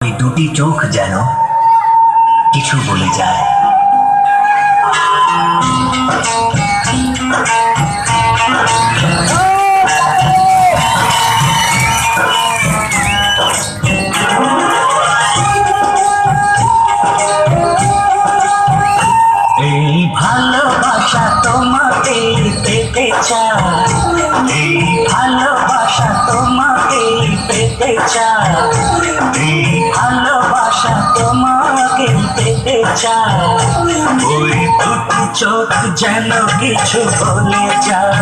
এই দুটি চোখ যেন কিছু বলে যায়। এই ভালোবাসা তোমাকে পেতে চায়, এই ভালোবাসা তোমাকে পেতে চায়, এই ভালোবাসা তোমাকে পেতে চায়। ওই দুটি চোখ যেন কিছু বলে যায়,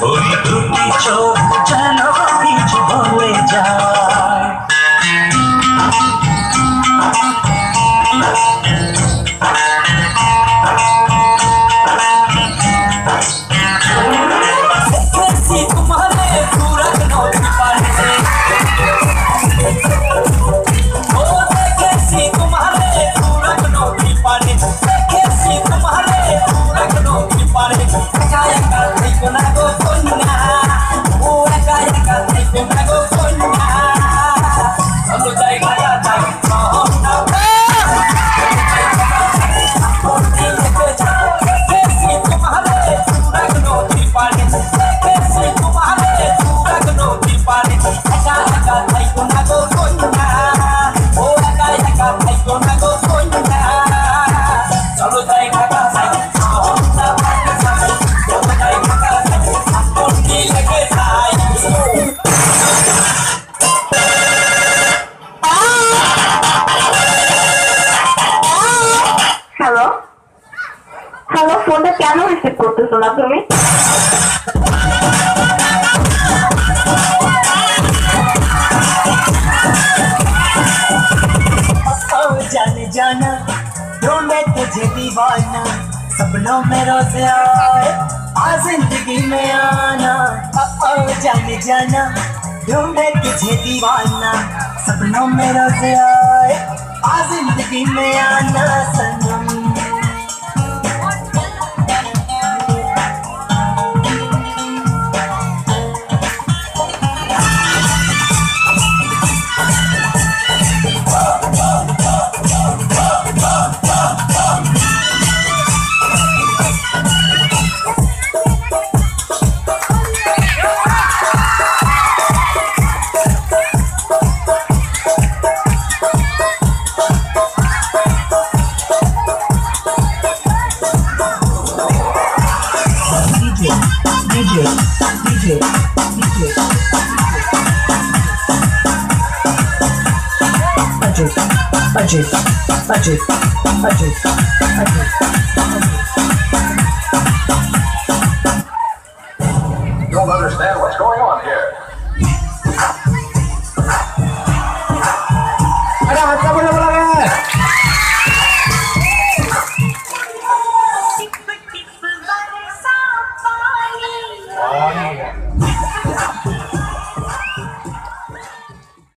ওই দুটি চোখ যেন কিছু বলে যায়। হ্যালো হ্যালো, ফোনটা কেন রিসিভ করতেছো না তুমি? जाने जाना ढूंढे तुझे दीवाना, सपनों में रोज आए आ जिंदगी में आना। जाने जाना ढूंढे तुझे दीवाना, सपनों में रोज आए आ जिंदगी में आना सनम। DJ budget. Don't understand what's going on here.